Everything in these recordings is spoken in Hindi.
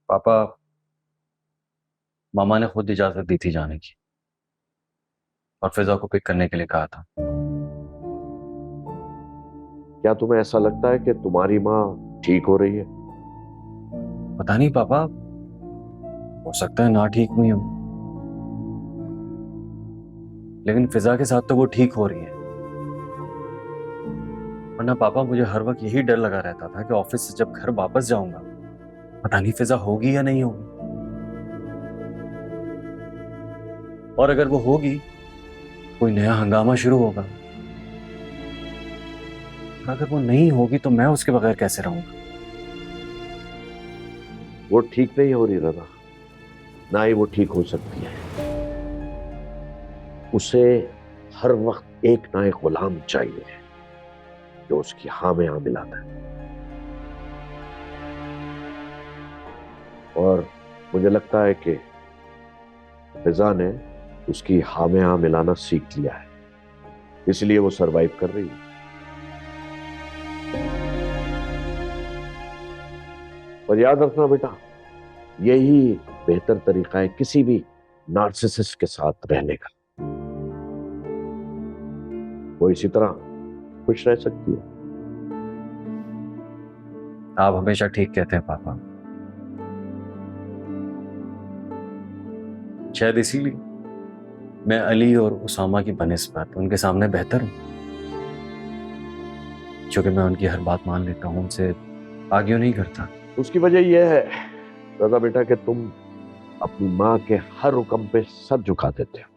पापा, मामा ने खुद इजाजत दी थी जाने की और फिजा को पिक करने के लिए कहा था। क्या तुम्हें ऐसा लगता है कि तुम्हारी माँ ठीक हो रही है? पता नहीं पापा, हो सकता है ना ठीक हुई हो, लेकिन फिजा के साथ तो वो ठीक हो रही है। वरना पापा मुझे हर वक्त यही डर लगा रहता था कि ऑफिस से जब घर वापस जाऊंगा पता नहीं फिजा होगी या नहीं होगी, और अगर वो होगी कोई नया हंगामा शुरू होगा, और अगर वो नहीं होगी तो मैं उसके बगैर कैसे रहूंगा। वो ठीक नहीं हो रही रना, ना ही वो ठीक हो सकती है। उसे हर वक्त एक ना एक गुलाम चाहिए जो उसकी हाँ में हाँ मिलाता है। और मुझे लगता है कि फिजा ने उसकी हाँ में हाँ मिलाना सीख लिया है, इसलिए वो सरवाइव कर रही है। और याद रखना बेटा, यही बेहतर तरीका है किसी भी नार्सिसिस्ट के साथ रहने का। वो इसी तरह खुश रह सकती है। आप हमेशा ठीक कहते हैं पापा, शायद इसीलिए मैं अली और उसामा की बनिस्बत उनके सामने बेहतर हूं, क्योंकि मैं उनकी हर बात मान लेता हूं, उनसे आर्ग्यू नहीं करता। उसकी वजह यह है दादा बेटा कि तुम अपनी माँ के हर हुक्म पे सर झुका देते हो।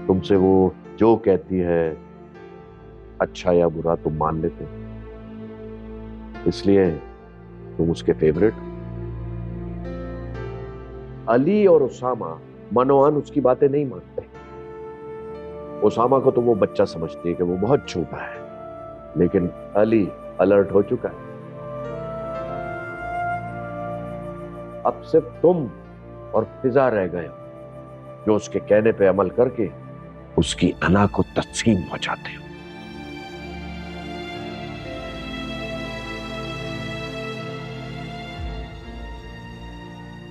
तुमसे वो जो कहती है, अच्छा या बुरा, तुम मान लेते हो, इसलिए तुम उसके फेवरेट हो। अली और उसामा मनोआन उसकी बातें नहीं मानते। उसामा को तो वो बच्चा समझती है कि वो बहुत छोटा है, लेकिन अली अलर्ट हो चुका है। अब सिर्फ तुम और फिजा रह गए हो जो उसके कहने पे अमल करके उसकी अना को तस्लीम हो जाते हो।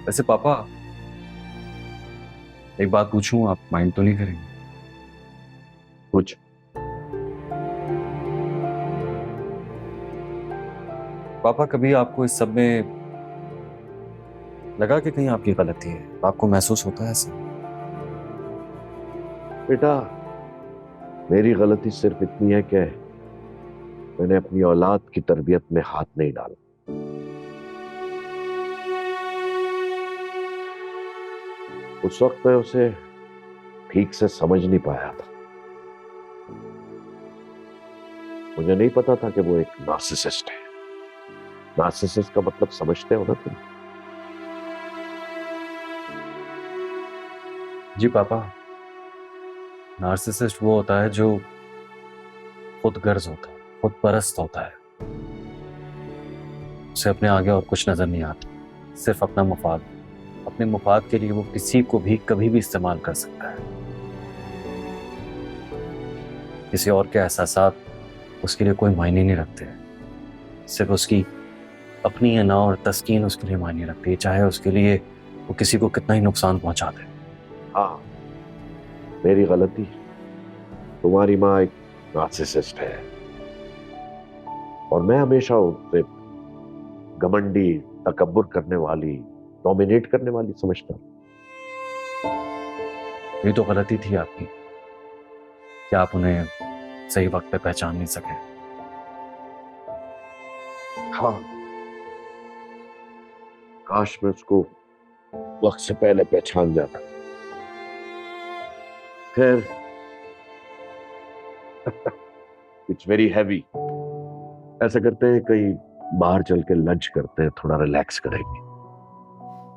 वैसे पापा, एक बात पूछूं, आप माइंड तो नहीं करेंगे? कुछ पापा, कभी आपको इस सब में लगा कि कहीं आपकी गलती है? आपको महसूस होता है ऐसा? बेटा, मेरी गलती सिर्फ इतनी है कि मैंने अपनी औलाद की तरबियत में हाथ नहीं डाला। उस वक्त मैं उसे ठीक से समझ नहीं पाया था। मुझे नहीं पता था कि वो एक नार्सिसिस्ट है। नार्सिसिस्ट का मतलब समझते हो ना तुम? जी पापा, नार्सिसिस्ट वो होता है जो खुद गर्ज होता है, खुद परस्त होता है, उसे अपने आगे और कुछ नजर नहीं आता, सिर्फ अपना मुफाद। अपने मुफाद के लिए वो किसी को भी कभी भी इस्तेमाल कर सकता है। किसी और के एहसासात उसके लिए कोई मायने नहीं रखते हैं, सिर्फ उसकी अपनी अना और तस्कीन उसके लिए मायने रखती है, चाहे उसके लिए वो किसी को कितना ही नुकसान पहुंचा दे। हाँ, मेरी गलती। तुम्हारी माँ एक नार्सिसिस्ट है और मैं हमेशा उसे घमंडी, तकब्बुर करने वाली, डोमिनेट करने वाली समझता हूँ। ये तो गलती थी आपकी कि आप उन्हें सही वक्त पे पहचान नहीं सके। हाँ, काश मैं उसको वक्त से पहले पहचान जाता। खैर, इट्स वेरी हैवी। ऐसा करते हैं, कहीं बाहर चल के लंच करते हैं, थोड़ा रिलैक्स करेंगे।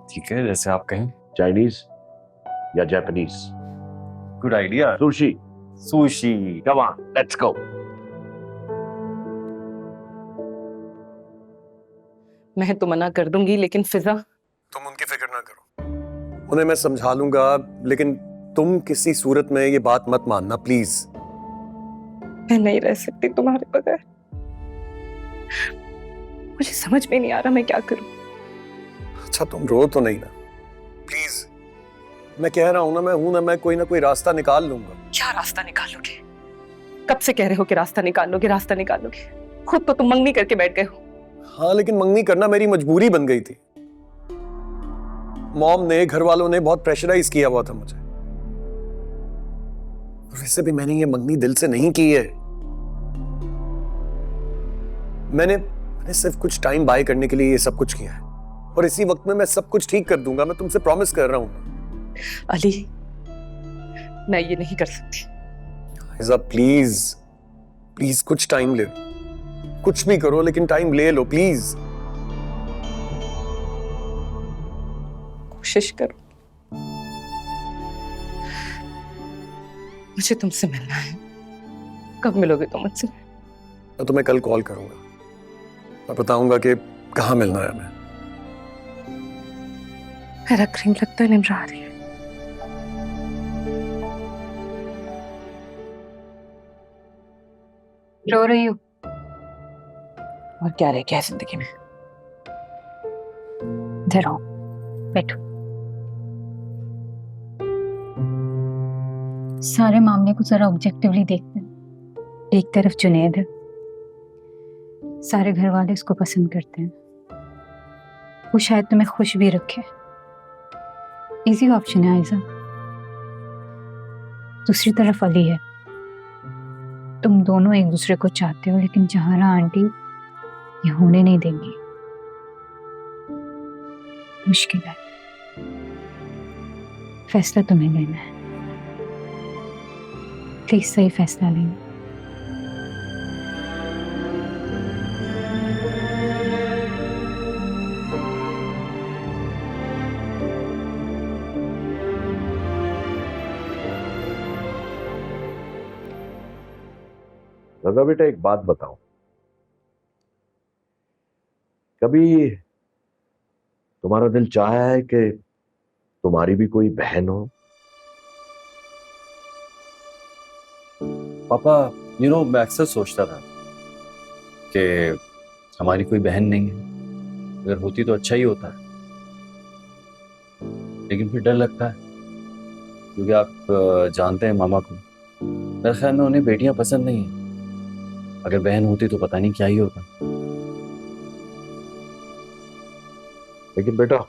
ठीक है, जैसे आप कहें। चाइनीज या Japanese? Good idea. Sushi. Sushi. Come on, let's go. मैं तो मना कर दूंगी, लेकिन फिजा। तुम उनकी फिक्र ना करो, उन्हें मैं समझा लूंगा, लेकिन तुम किसी सूरत में ये बात मत मानना प्लीज। मैं नहीं रह सकती तुम्हारे बगैर। मुझे समझ में नहीं आ रहा मैं क्या करूं। अच्छा तुम रो तो नहीं ना, प्लीज। मैं कह रहा हूं ना, मैं हूं ना, मैं कोई ना कोई रास्ता निकाल लूंगा। क्या रास्ता निकालोगे? कब से कह रहे हो कि रास्ता निकालोगे, रास्ता निकालोगे? खुद तो तुम मंगनी करके बैठ गए हो। हाँ, लेकिन मंगनी करना मेरी मजबूरी बन गई थी। मॉम ने, घर वालों ने बहुत प्रेशराइज किया हुआ था मुझे। वैसे भी मैंने ये मंगनी दिल से नहीं की है। मैंने सिर्फ कुछ टाइम बाय करने के लिए ये सब कुछ किया है, और इसी वक्त में मैं सब कुछ ठीक कर दूंगा। मैं तुमसे प्रॉमिस कर रहा हूं। अली, मैं ये नहीं कर सकती। आयजा प्लीज, प्लीज कुछ टाइम ले लो। कुछ भी करो लेकिन टाइम ले लो प्लीज। कोशिश करो। मुझे तुमसे मिलना है। कब मिलोगे तुम मुझसे? मैं तुम्हें कल कॉल करूंगा। मैं बताऊंगा कि कहाँ मिलना है हमें। मेरा क्रीम लगता है निमरा आ रही है। रो रही हो? और क्या रह गया है जिंदगी में? इधर आओ, बैठो। सारे मामले को जरा ऑब्जेक्टिवली देखते हैं। एक तरफ जुनैद है, सारे घर वाले उसको पसंद करते हैं, वो शायद तुम्हें खुश भी रखे। इजी ऑप्शन है आयजा। दूसरी तरफ अली है, तुम दोनों एक दूसरे को चाहते हो, लेकिन जहारा आंटी ये होने नहीं देंगी। मुश्किल है, फैसला तुम्हें लेना है। प्लीज सही फैसला लेना। रजा बेटा, एक बात बताओ, कभी तुम्हारा दिल चाहा है कि तुम्हारी भी कोई बहन हो? पापा, मैं अक्सर सोचता था कि हमारी कोई बहन नहीं है। अगर होती तो अच्छा ही होता है, लेकिन फिर डर लगता है, क्योंकि आप जानते हैं मामा को। मेरे ख्याल में उन्हें बेटियां पसंद नहीं है। अगर बहन होती तो पता नहीं क्या ही होता। लेकिन बेटा,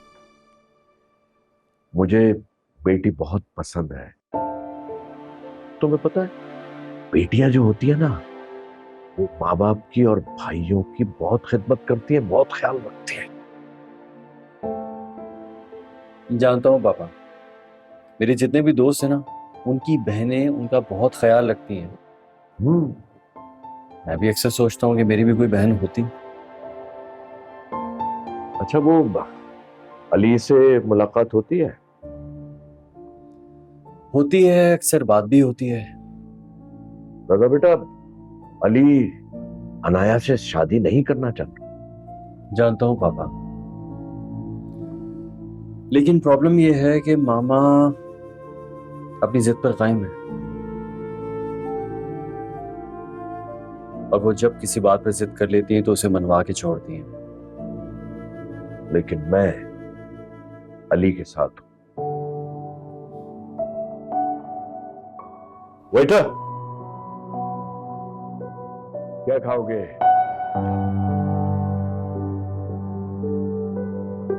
मुझे बेटी बहुत पसंद है। तुम्हें पता है, बेटियां जो होती है ना, वो माँ बाप की और भाइयों की बहुत खिदमत करती है, बहुत ख्याल रखती है। जानता हूँ पापा, मेरे जितने भी दोस्त हैं ना, उनकी बहनें उनका बहुत ख्याल रखती हैं। हम्म। मैं भी अक्सर सोचता हूँ कि मेरी भी कोई बहन होती। अच्छा, वो अली से मुलाकात होती है? होती है, अक्सर बात भी होती है। रजा बेटा, अली अनाया से शादी नहीं करना चाहता। जानता हूँ पापा, लेकिन प्रॉब्लम यह है कि मामा अपनी जिद पर कायम है, और वो जब किसी बात पर जिद कर लेती हैं तो उसे मनवा के छोड़ती हैं। लेकिन मैं अली के साथ हूं। वेटर, क्या खाओगे?